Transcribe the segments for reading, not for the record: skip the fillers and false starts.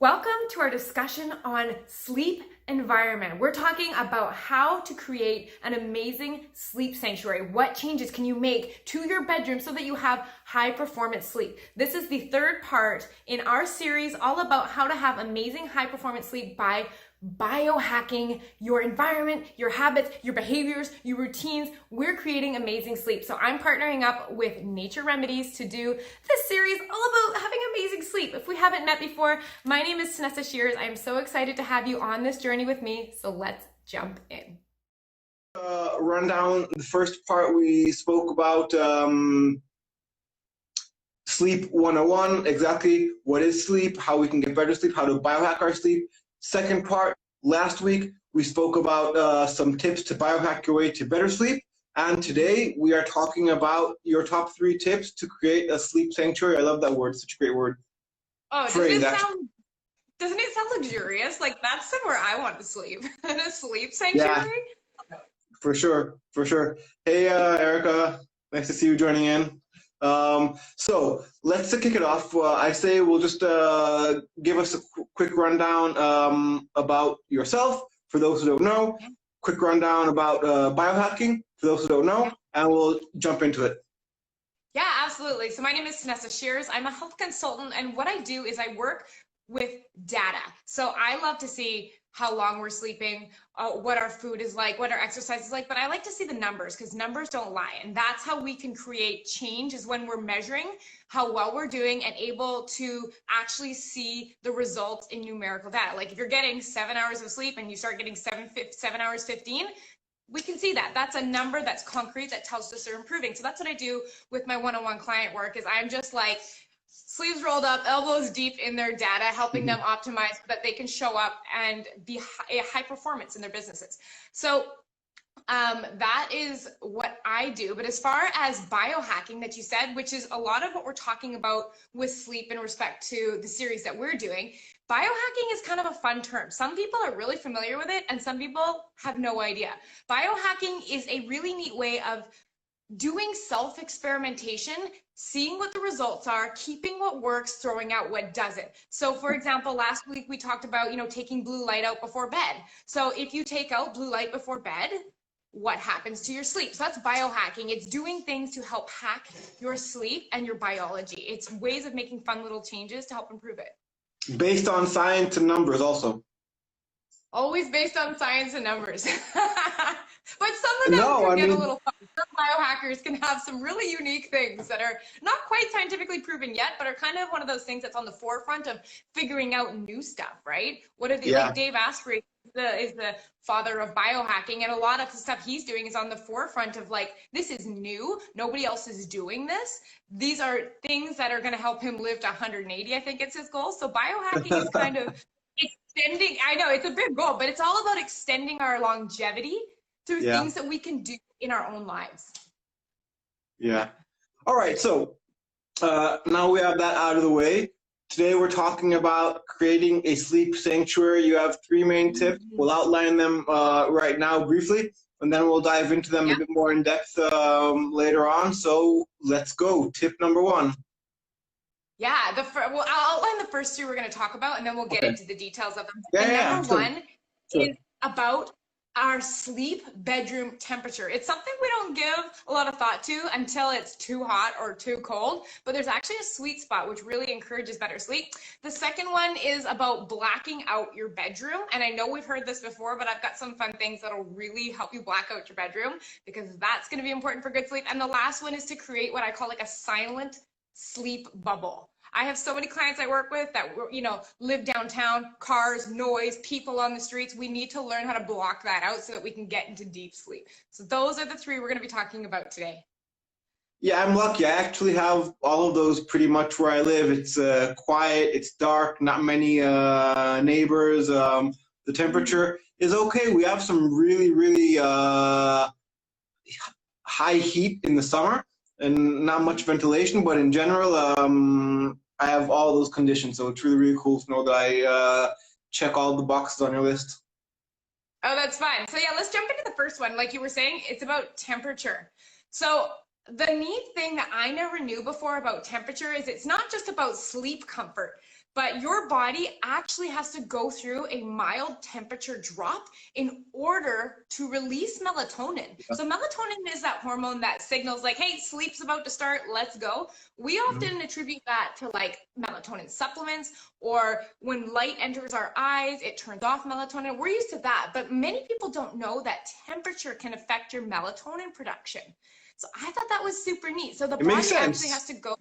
Welcome to our discussion on sleep environment. We're talking about how to create an amazing sleep sanctuary. What changes can you make to your bedroom so that you have high performance sleep? This is the third part in our series all about how to have amazing high performance sleep by biohacking your environment, your habits, your behaviors, your routines. We're creating amazing sleep. So I'm partnering up with Nature Remedies to do this series all about having amazing sleep. If we haven't met before, my name is Tanessa Shears. I'm so excited to have you on this journey with me. So let's jump in. Run down the first part. We spoke about sleep 101, exactly what is sleep, how we can get better sleep, how to biohack our sleep. Second part, last week, we spoke about some tips to biohack your way to better sleep. And today we are talking about your top 3 tips to create a sleep sanctuary. I love that word, such a great word. Oh, doesn't it sound luxurious? Like that's somewhere I want to sleep. In a sleep sanctuary? Yeah, for sure, for sure. Hey, Erica, nice to see you joining in. So let's kick it off. I say we'll just give us a quick rundown about yourself for those who don't know, quick rundown about biohacking for those who don't know, and we'll jump into it. Yeah, absolutely. So my name is Tanessa Shears. I'm a health consultant, and what I do is I work with data. So I love to see how long we're sleeping, what our food is like, what our exercise is like, but I like to see the numbers because numbers don't lie. And that's how we can create change, is when we're measuring how well we're doing and able to actually see the results in numerical data. Like if you're getting 7 hours of sleep and you start getting 7 hours 15, we can see that. That's a number that's concrete that tells us they're improving. So that's what I do with my one-on-one client work, is I'm just like sleeves rolled up, elbows deep in their data, helping them optimize so that they can show up and be high performance in their businesses. So that is what I do. But as far as biohacking that you said, which is a lot of what we're talking about with sleep in respect to the series that we're doing, biohacking is kind of a fun term. Some people are really familiar with it and some people have no idea. Biohacking is a really neat way of doing self-experimentation, seeing what the results are, keeping what works, throwing out what doesn't. So for example, last week we talked about, taking blue light out before bed. So if you take out blue light before bed, what happens to your sleep? So that's biohacking. It's doing things to help hack your sleep and your biology. It's ways of making fun little changes to help improve it. Based on science and numbers also. Always based on science and numbers. But some of them can get a little fun. Some biohackers can have some really unique things that are not quite scientifically proven yet, but are kind of one of those things that's on the forefront of figuring out new stuff, right? What are the, like Dave Asprey is the father of biohacking, and a lot of the stuff he's doing is on the forefront of like, this is new, nobody else is doing this. These are things that are going to help him live to 180, I think it's his goal. So biohacking is kind of extending, I know it's a big goal, but it's all about extending our longevity through things that we can do in our own lives. Yeah. All right. So now we have that out of the way. Today we're talking about creating a sleep sanctuary. You have 3 main tips. We'll outline them right now briefly, and then we'll dive into them a bit more in depth later on. So let's go. Tip number 1. Yeah, well, I'll outline the first 2 we're going to talk about, and then we'll get into the details of them. Number 1 is about our sleep bedroom temperature. It's something we don't give a lot of thought to until it's too hot or too cold, but there's actually a sweet spot which really encourages better sleep. The second one is about blacking out your bedroom. And I know we've heard this before, but I've got some fun things that'll really help you black out your bedroom, because that's going to be important for good sleep. And the last one is to create what I call like a silent sleep bubble. I have so many clients I work with that, live downtown, cars, noise, people on the streets. We need to learn how to block that out so that we can get into deep sleep. So those are the 3 we're going to be talking about today. Yeah, I'm lucky. I actually have all of those pretty much where I live. It's quiet, it's dark, not many neighbors. The temperature is okay. We have some really, really high heat in the summer and not much ventilation, but in general, I have all those conditions, so it's really, really cool to know that I check all the boxes on your list. Oh, that's fine. So yeah, let's jump into the first one. Like you were saying, it's about temperature. So the neat thing that I never knew before about temperature is it's not just about sleep comfort. but your body actually has to go through a mild temperature drop in order to release melatonin. So melatonin is that hormone that signals like, hey, sleep's about to start, let's go. We often attribute that to like melatonin supplements, or when light enters our eyes, it turns off melatonin. We're used to that, but many people don't know that temperature can affect your melatonin production. So I thought that was super neat. So the body actually has to go.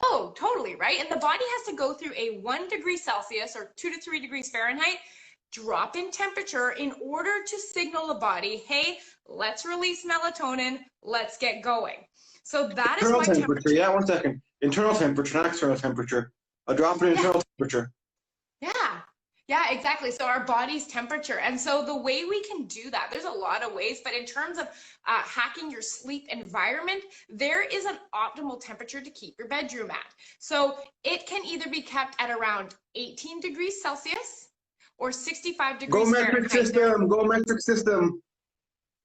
Oh, totally, right? And the body has to go through a 1 degree Celsius or 2 to 3 degrees Fahrenheit drop in temperature in order to signal the body, hey, let's release melatonin, let's get going. So that internal is why temperature. Yeah, 1 second. Internal temperature, not external temperature. A drop in internal temperature. Yeah, exactly. So our body's temperature. And so the way we can do that, there's a lot of ways, but in terms of hacking your sleep environment, there is an optimal temperature to keep your bedroom at. So it can either be kept at around 18 degrees Celsius or 65 degrees Fahrenheit. Go metric system.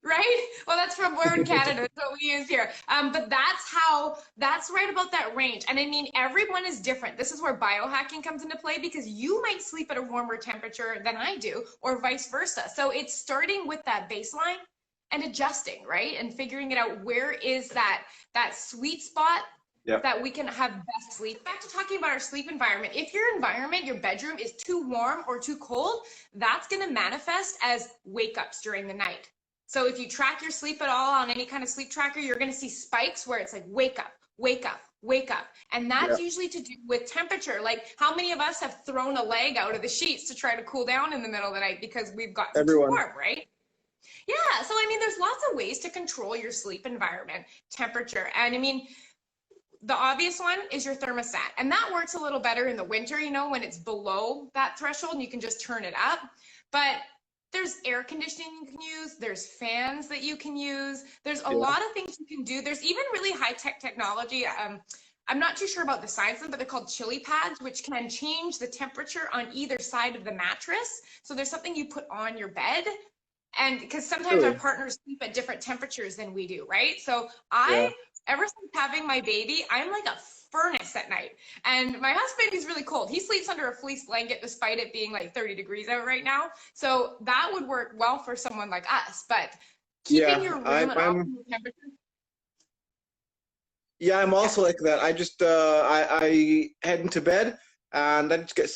Right? Well, that's from we're in Canada, that's what we use here. But that's right about that range. And I mean, everyone is different. This is where biohacking comes into play, because you might sleep at a warmer temperature than I do, or vice versa. So it's starting with that baseline and adjusting, right? And figuring it out, where is that sweet spot that we can have best sleep. Back to talking about our sleep environment. If your environment, your bedroom is too warm or too cold, that's going to manifest as wake ups during the night. So if you track your sleep at all on any kind of sleep tracker, you're going to see spikes where it's like, wake up, wake up, wake up. And that's usually to do with temperature. Like, how many of us have thrown a leg out of the sheets to try to cool down in the middle of the night because we've got too warm, right? Yeah. So, I mean, there's lots of ways to control your sleep environment, temperature. And I mean, the obvious one is your thermostat. And that works a little better in the winter, you know, when it's below that threshold and you can just turn it up. But there's air conditioning you can use, there's fans that you can use, there's a lot of things you can do. There's even really high-tech technology. I'm not too sure about the science of them, but they're called chili pads, which can change the temperature on either side of the mattress. So there's something you put on your bed, and because sometimes our partners sleep at different temperatures than we do, right? So ever since having my baby, I'm like a furnace at night. And my husband, he's really cold. He sleeps under a fleece blanket despite it being like 30 degrees out right now. So that would work well for someone like us. But keeping your room at optimal temperature. Yeah, I'm also like that. I just I head into bed and I just get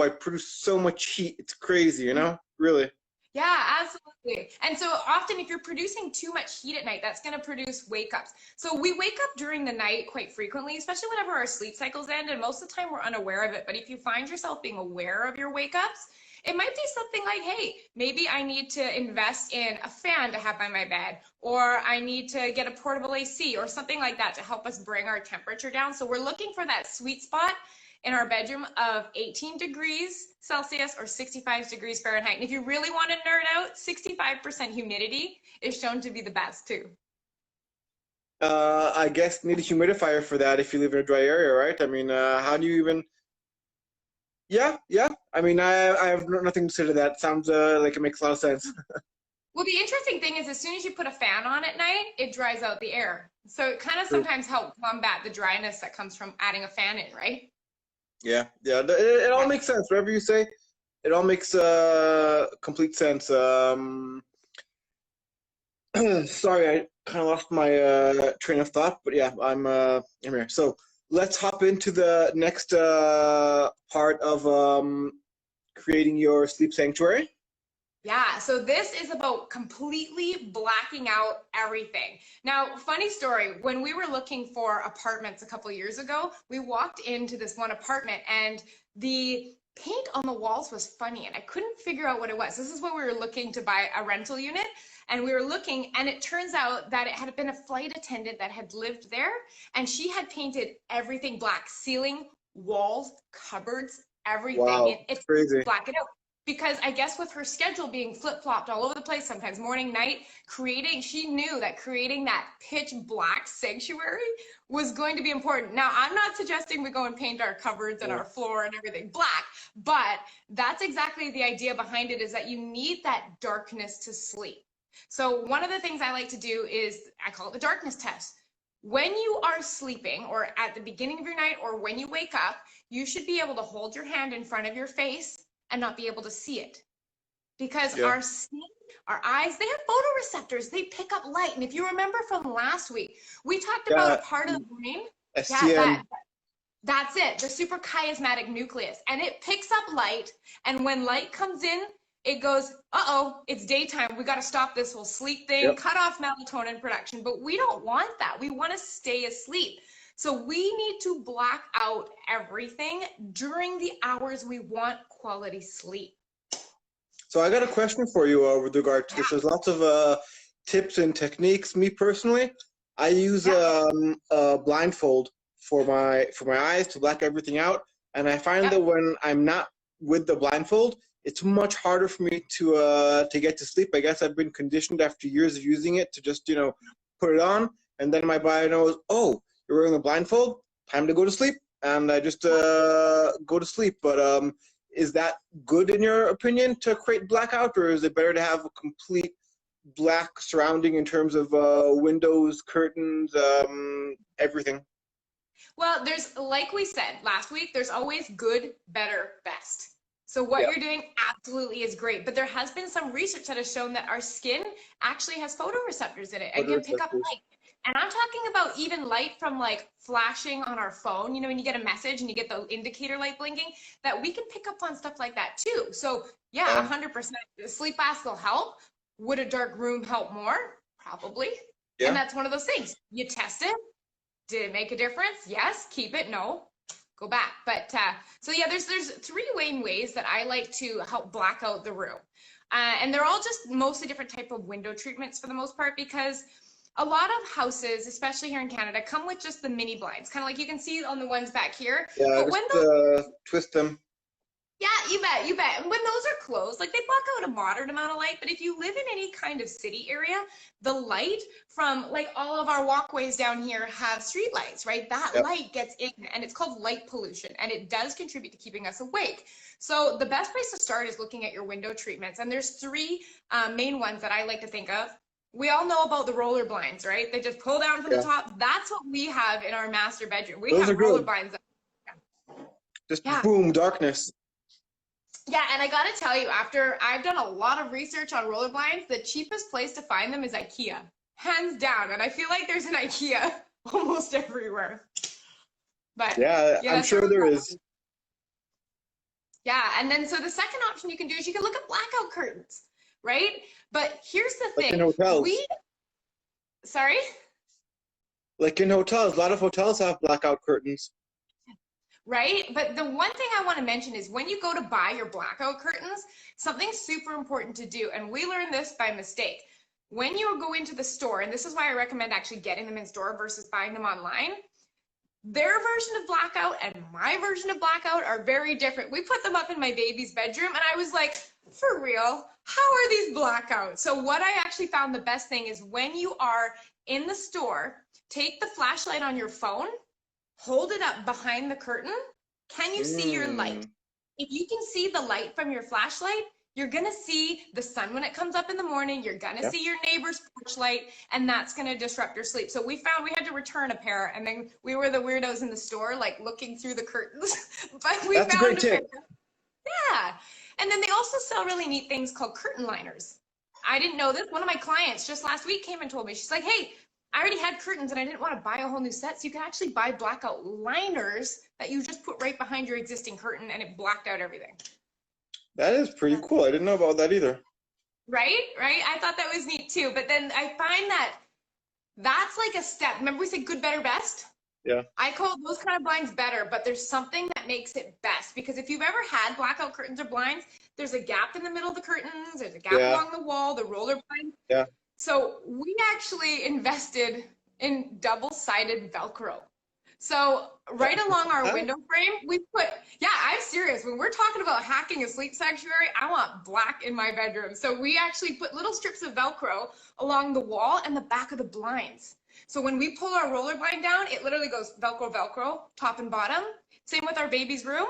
I produce so much heat. It's crazy, you know? Really. Yeah, absolutely. And so often if you're producing too much heat at night, that's going to produce wake ups. So we wake up during the night quite frequently, especially whenever our sleep cycles end, and most of the time we're unaware of it. But if you find yourself being aware of your wake ups, it might be something like, hey, maybe I need to invest in a fan to have by my bed, or I need to get a portable AC or something like that to help us bring our temperature down. So we're looking for that sweet spot in our bedroom of 18 degrees Celsius or 65 degrees Fahrenheit. And if you really want to nerd out, 65% humidity is shown to be the best too. I guess need a humidifier for that if you live in a dry area, right? I mean, how do you even? Yeah. I mean, I have nothing to say to that. Sounds like it makes a lot of sense. Well, the interesting thing is, as soon as you put a fan on at night, it dries out the air. So it kind of sometimes helps combat the dryness that comes from adding a fan in, right? Yeah. It all makes sense. Whatever you say, it all makes complete sense. Sorry, I kind of lost my train of thought, but yeah, I'm here. So let's hop into the next part of creating your sleep sanctuary. Yeah, so this is about completely blacking out everything. Now, funny story, when we were looking for apartments a couple of years ago, we walked into this one apartment and the paint on the walls was funny and I couldn't figure out what it was. This is when we were looking to buy a rental unit, and we were looking, and it turns out that it had been a flight attendant that had lived there, and she had painted everything black: ceiling, walls, cupboards, everything. Wow, It's crazy. black it out. Because I guess with her schedule being flip-flopped all over the place, sometimes morning, night, she knew that creating that pitch black sanctuary was going to be important. Now, I'm not suggesting we go and paint our cupboards and our floor and everything black, but that's exactly the idea behind it, is that you need that darkness to sleep. So one of the things I like to do is, I call it the darkness test. when you are sleeping or at the beginning of your night or when you wake up, you should be able to hold your hand in front of your face and not be able to see it. Because our skin, our eyes, they have photoreceptors. They pick up light. And if you remember from last week, we talked about a part of the brain. STN. That's it, the suprachiasmatic nucleus. And it picks up light. And when light comes in, it goes, uh-oh, it's daytime. We got to stop this whole sleep thing, cut off melatonin production. But we don't want that. We want to stay asleep. So we need to block out everything during the hours we want quality sleep. So I got a question for you with regard to this. There's lots of tips and techniques. Me personally, I use a blindfold for my eyes to black everything out, and I find that when I'm not with the blindfold, it's much harder for me to get to sleep. I guess I've been conditioned after years of using it to just put it on, and then my body knows, oh, you're wearing the blindfold, time to go to sleep, and I just go to sleep. But is that good in your opinion to create blackout, or is it better to have a complete black surrounding in terms of windows, curtains, everything? Well, there's, like we said last week, there's always good, better, best. So what you're doing absolutely is great, but there has been some research that has shown that our skin actually has photoreceptors in it and can pick up light. And I'm talking about even light from like flashing on our phone, when you get a message and you get the indicator light blinking, that we can pick up on stuff like that too. So yeah, 100%. The sleep mask will help. Would a dark room help more? Probably. And that's one of those things. You test it. Did it make a difference? Yes. Keep it. No. Go back. But so yeah, there's three main ways that I like to help black out the room. And they're all just mostly different type of window treatments for the most part, because a lot of houses, especially here in Canada, come with just the mini blinds, kind of like you can see on the ones back here. Yeah, but when those, twist them. Yeah, you bet. And when those are closed, like they block out a moderate amount of light, but if you live in any kind of city area, the light from like all of our walkways down here have street lights, right? That light gets in, and it's called light pollution, and it does contribute to keeping us awake. So the best place to start is looking at your window treatments, and there's three main ones that I like to think of. We all know about the roller blinds, right? They just pull down from the top. That's what we have in our master bedroom. We have roller blinds. Just boom, darkness. Yeah, and I gotta tell you, after I've done a lot of research on roller blinds, the cheapest place to find them is IKEA, hands down. And I feel like there's an IKEA almost everywhere. But yeah, I'm sure there is. Yeah, and then so the second option you can do is you can look at blackout curtains, right? But here's the thing. Like in hotels. Sorry? Like in hotels, a lot of hotels have blackout curtains. Right? But the one thing I want to mention is when you go to buy your blackout curtains, something super important to do, and we learned this by mistake. When you go into the store, and this is why I recommend actually getting them in store versus buying them online, their version of blackout and my version of blackout are very different. We put them up in my baby's bedroom, and I was like, for real, how are these blackouts? So what I actually found the best thing is when you are in the store, take the flashlight on your phone, hold it up behind the curtain. Can you see your light? If you can see the light from your flashlight, you're gonna see the sun when it comes up in the morning. You're gonna see your neighbor's porch light, and that's gonna disrupt your sleep. So we found we had to return a pair, and then we were the weirdos in the store, like looking through the curtains. But we that's found a great tip. Yeah, and then they also sell really neat things called curtain liners. I didn't know this. One of my clients just last week came and told me, she's like, hey, I already had curtains and I didn't want to buy a whole new set. So you can actually buy blackout liners that you just put right behind your existing curtain, and it blacked out everything. That is pretty cool. I didn't know about that either. Right? I thought that was neat too. But then I find that that's like a step. Remember we said good, better, best? Yeah. I call those kind of blinds better, but there's something that makes it best, because if you've ever had blackout curtains or blinds, there's a gap in the middle of the curtains, there's a gap along the wall, the roller blind. Yeah. So we actually invested in double-sided Velcro. So right along our window frame, we put, I'm serious. When we're talking about hacking a sleep sanctuary, I want black in my bedroom. So we actually put little strips of Velcro along the wall and the back of the blinds. So when we pull our roller blind down, it literally goes Velcro, Velcro, top and bottom. Same with our baby's room.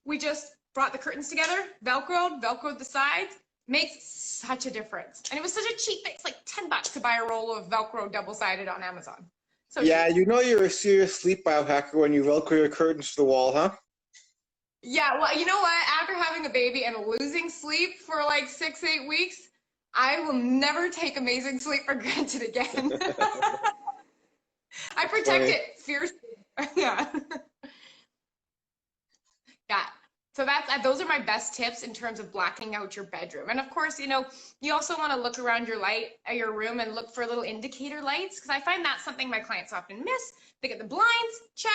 We just brought the curtains together, Velcroed the sides. Makes such a difference. And it was such a cheap thing. It's like $10 to buy a roll of Velcro double-sided on Amazon. So Yeah, you know you're a serious sleep biohacker when you Velcro your curtains to the wall, huh? yeah, well, you know what? After having a baby and losing sleep for like 6, 8 weeks, I will never take amazing sleep for granted again. I That's protect funny. it fiercely. Yeah. Yeah. So that's those are my best tips in terms of blacking out your bedroom. And of course, you also want to look around your room and look for little indicator lights because I find that's something my clients often miss. They get the blinds, check,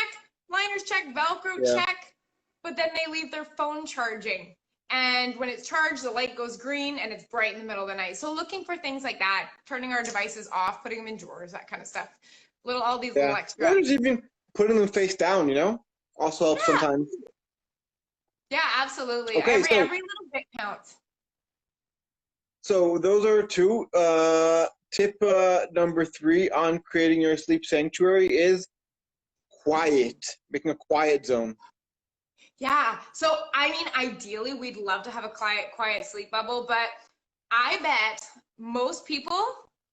liners check, Velcro Yeah. check, but then they leave their phone charging. And when it's charged, the light goes green and it's bright in the middle of the night. So looking for things like that, turning our devices off, putting them in drawers, that kind of stuff. All these little Yeah. extra. Or just even putting them face down, also helps Yeah. sometimes. Yeah, absolutely. Okay, Every so little bit counts. so those are two. Tip number 3 on creating your sleep sanctuary is quiet, making a quiet zone. Yeah. So, I mean, ideally, we'd love to have a quiet sleep bubble, but I bet most people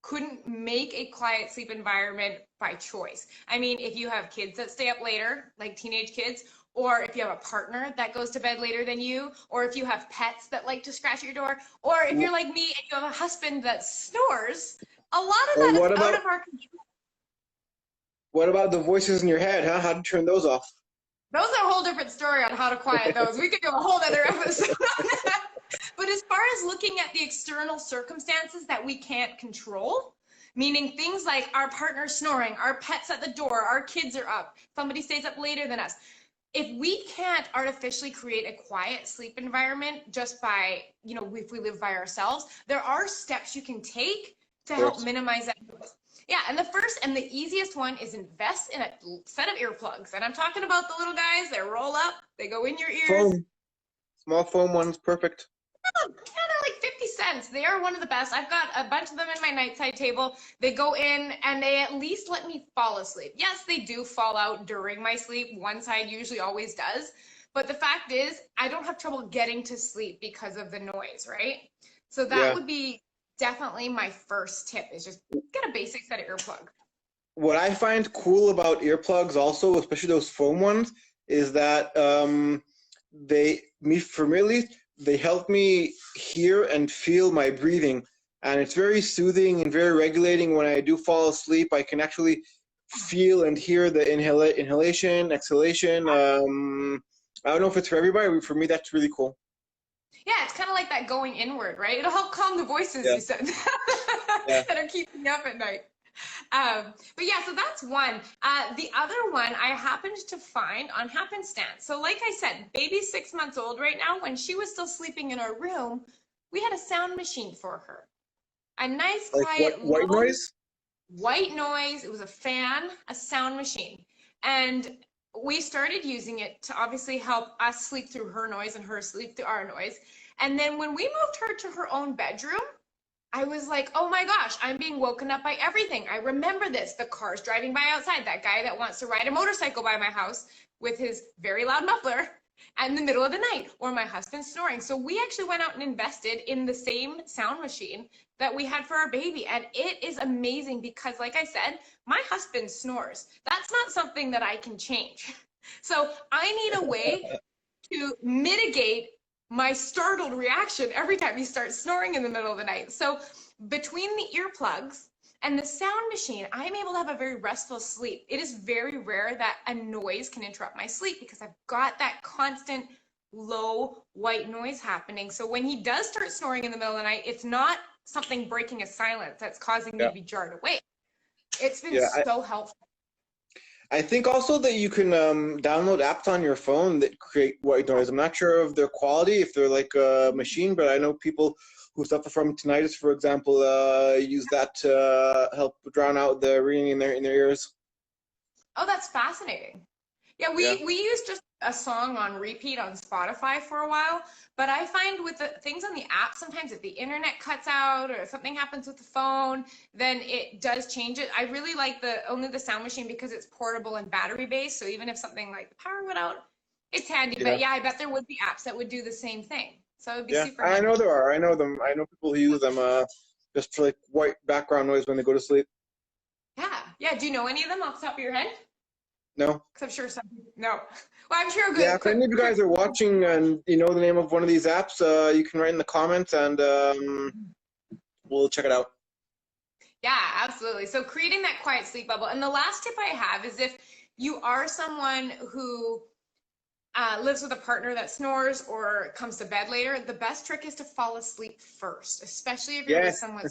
couldn't make a quiet sleep environment by choice. I mean, if you have kids that stay up later, like teenage kids, or if you have a partner that goes to bed later than you, or if you have pets that like to scratch your door, or if you're like me and you have a husband that snores, a lot of Or that is out of our control. what about the voices in your head, huh? How to turn those off? Those are a whole different story on how to quiet those. We could do a whole other episode on that. But as far as looking at the external circumstances that we can't control, meaning things like our partner snoring, our pets at the door, our kids are up, somebody stays up later than us. If we can't artificially create a quiet sleep environment just by, if we live by ourselves, there are steps you can take to help minimize that. Yeah, and the first and the easiest one is invest in a set of earplugs. And I'm talking about the little guys that roll up, they go in your ears. Foam. Small foam ones, perfect. Yeah, they're like 50 cents. They are one of the best. I've got a bunch of them in my nightside table. They go in and they at least let me fall asleep. Yes, they do fall out during my sleep. One side usually always does. But the fact is, I don't have trouble getting to sleep because of the noise, right? So that would be definitely my first tip is just get a basic set of earplugs. What I find cool about earplugs also, especially those foam ones, is that for me at least, they help me hear and feel my breathing. And it's very soothing and very regulating. When I do fall asleep, I can actually feel and hear the inhalation, exhalation. I don't know if it's for everybody, but for me, that's really cool. Yeah, it's kind of like that going inward, right? It'll help calm the voices you said that are keeping me up at night. But yeah, so that's one. The other one I happened to find on happenstance. So like I said, baby's 6 months old right now. When she was still sleeping in our room, we had a sound machine for her. A nice, quiet, white noise? White noise. It was a fan, a sound machine. And we started using it to obviously help us sleep through her noise and her sleep through our noise. And then when we moved her to her own bedroom, I was like, oh my gosh, I'm being woken up by everything. I remember this. The cars driving by outside, that guy that wants to ride a motorcycle by my house with his very loud muffler in the middle of the night, or my husband snoring. So we actually went out and invested in the same sound machine that we had for our baby. And it is amazing because, like I said, my husband snores. That's not something that I can change. So I need a way to mitigate my startled reaction every time he starts snoring in the middle of the night. So between the earplugs and the sound machine, I'm able to have a very restful sleep. It is very rare that a noise can interrupt my sleep because I've got that constant low white noise happening. So when he does start snoring in the middle of the night, it's not something breaking a silence that's causing me to be jarred awake. It's been so helpful. I think also that you can download apps on your phone that create white noise. I'm not sure of their quality, if they're like a machine, but I know people who suffer from tinnitus, for example, use that to help drown out the ringing in their ears. Oh, that's fascinating. Yeah, we used just a song on repeat on Spotify for a while, but I find with the things on the app, sometimes if the internet cuts out or something happens with the phone, then it does change it. I really like only the sound machine because it's portable and battery based. So even if something like the power went out, it's handy. But yeah, I bet there would be apps that would do the same thing. So it would be super handy. I know there are. I know them. I know people who use them just for like white background noise when they go to sleep. Yeah. Yeah. Do you know any of them off the top of your head? No. Because I'm sure some. No. Well, I'm sure. Yeah, Good. if any of you guys are watching and you know the name of one of these apps, you can write in the comments and we'll check it out. Yeah, absolutely. So creating that quiet sleep bubble. And the last tip I have is if you are someone who lives with a partner that snores or comes to bed later, the best trick is to fall asleep first, especially if you're with Yes. someone.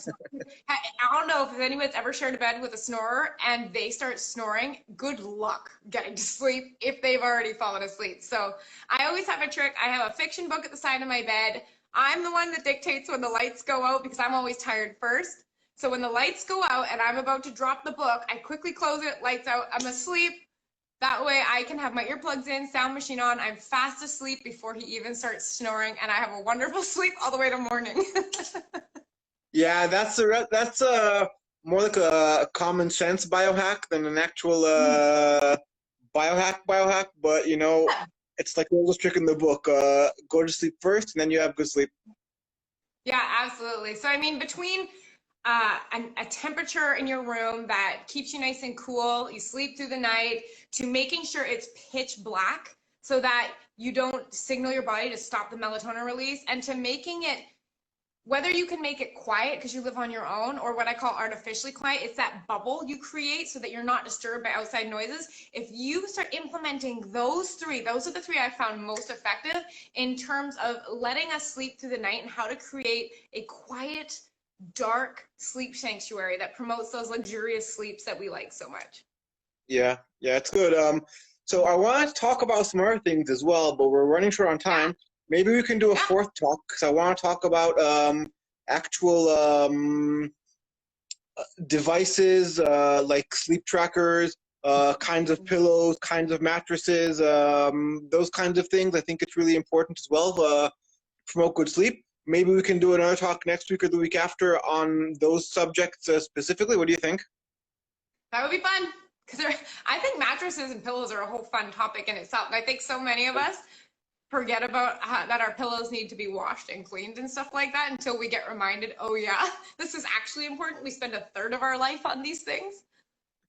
I don't know if anyone's ever shared a bed with a snorer and they start snoring. Good luck getting to sleep if they've already fallen asleep. So I always have a trick. I have a fiction book at the side of my bed. I'm the one that dictates when the lights go out because I'm always tired first. So when the lights go out and I'm about to drop the book, I quickly close it, lights out, I'm asleep. That way I can have my earplugs in, sound machine on. I'm fast asleep before he even starts snoring, and I have a wonderful sleep all the way to morning. Yeah, that's more like a common sense biohack than an actual biohack. But you know, it's like the oldest trick in the book. Go to sleep first, and then you have good sleep. Yeah, absolutely. So I mean, between a temperature in your room that keeps you nice and cool, you sleep through the night, to making sure it's pitch black so that you don't signal your body to stop the melatonin release, and to making it, whether you can make it quiet because you live on your own or what I call artificially quiet, it's that bubble you create so that you're not disturbed by outside noises. If you start implementing those three, those are the three I found most effective in terms of letting us sleep through the night and how to create a quiet, dark sleep sanctuary that promotes those luxurious sleeps that we like so much. Yeah, it's good. So I want to talk about some other things as well, but we're running short on time. Maybe we can do a fourth talk because I want to talk about actual devices like sleep trackers, kinds of pillows, kinds of mattresses, those kinds of things. I think it's really important as well to promote good sleep. Maybe we can do another talk next week or the week after on those subjects specifically. What do you think? That would be fun, because I think mattresses and pillows are a whole fun topic in itself. And I think so many of us forget about that our pillows need to be washed and cleaned and stuff like that until we get reminded, oh yeah, this is actually important. We spend a third of our life on these things.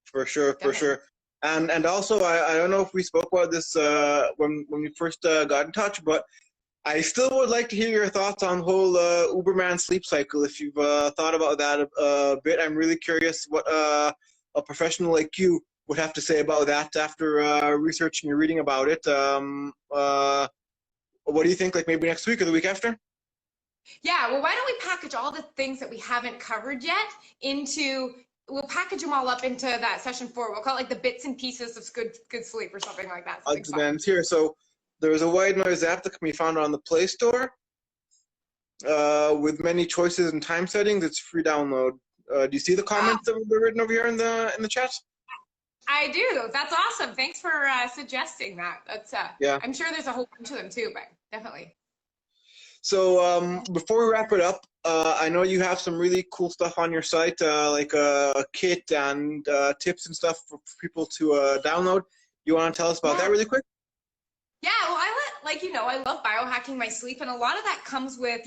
For sure. And also, I don't know if we spoke about this when we first got in touch, but I still would like to hear your thoughts on the whole Uberman sleep cycle. If you've thought about that a bit, I'm really curious what a professional like you would have to say about that after researching and reading about it. What do you think, like maybe next week or the week after? Yeah, well, why don't we package all the things that we haven't covered yet we'll package them all up into that session 4. We'll call it like the bits and pieces of good sleep or something like that. Here. So there's a white noise app that can be found on the Play Store with many choices and time settings. It's free download. Do you see the comments that were written over here in the chat? I do. That's awesome. Thanks for suggesting that. That's yeah. I'm sure there's a whole bunch of them too, but definitely. So before we wrap it up, I know you have some really cool stuff on your site, like a kit and tips and stuff for people to download. You want to tell us about that really quick? Yeah, well, I love biohacking my sleep, and a lot of that comes with,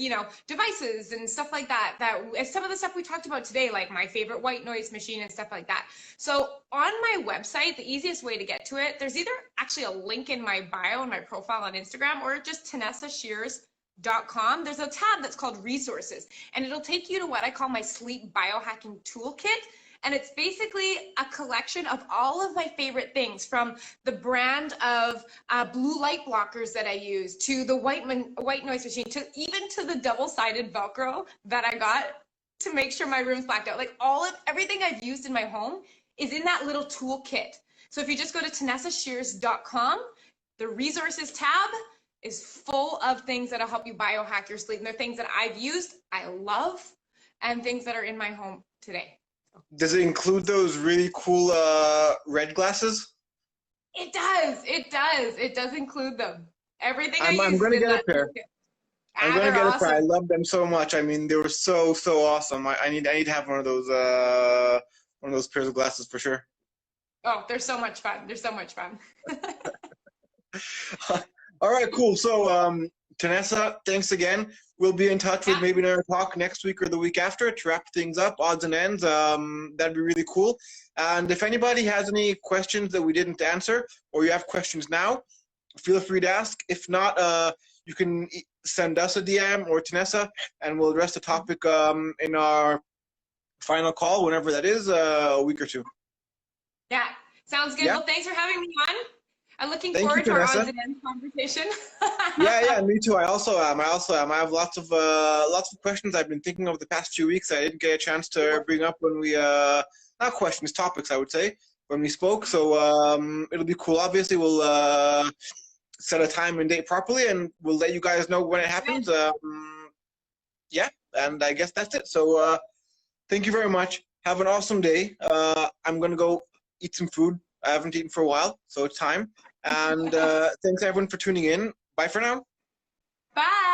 devices and stuff like that, some of the stuff we talked about today, like my favorite white noise machine and stuff like that. So on my website, the easiest way to get to it, there's either actually a link in my bio and my profile on Instagram, or just TanessaShears.com. There's a tab that's called resources, and it'll take you to what I call my sleep biohacking toolkit. And it's basically a collection of all of my favorite things, from the brand of blue light blockers that I use, to the white noise machine, to even to the double-sided Velcro that I got to make sure my room's blacked out. Like everything I've used in my home is in that little toolkit. So if you just go to TanessaShears.com, the resources tab is full of things that'll help you biohack your sleep. And they're things that I've used, I love, and things that are in my home today. Does it include those really cool red glasses? It does. It does include them. Everything I use. I'm going to get a pair. I'm going to get a pair. I love them so much. I mean, they were so awesome. I need to have one of those pairs of glasses for sure. Oh, they're so much fun. All right, cool. So Tanessa, thanks again. We'll be in touch with Yeah. maybe another talk next week or the week after to wrap things up, odds and ends. That'd be really cool. And if anybody has any questions that we didn't answer, or you have questions now, feel free to ask. If not, you can send us a DM or Tanessa, and we'll address the topic in our final call, whenever that is, a week or two. Yeah, sounds good. Yeah. Well, thanks for having me on. I'm looking Thank you, forward to our Vanessa. odds and ends conversation. Yeah, me too. I also am. I have lots of questions I've been thinking of the past few weeks. I didn't get a chance to bring up when we not questions, topics, I would say, when we spoke. So it'll be cool. Obviously, we'll set a time and date properly, and we'll let you guys know when it happens. Yeah, and I guess that's it. So thank you very much. Have an awesome day. I'm gonna go eat some food. I haven't eaten for a while, so it's time. And thanks everyone for tuning in. Bye for now. Bye.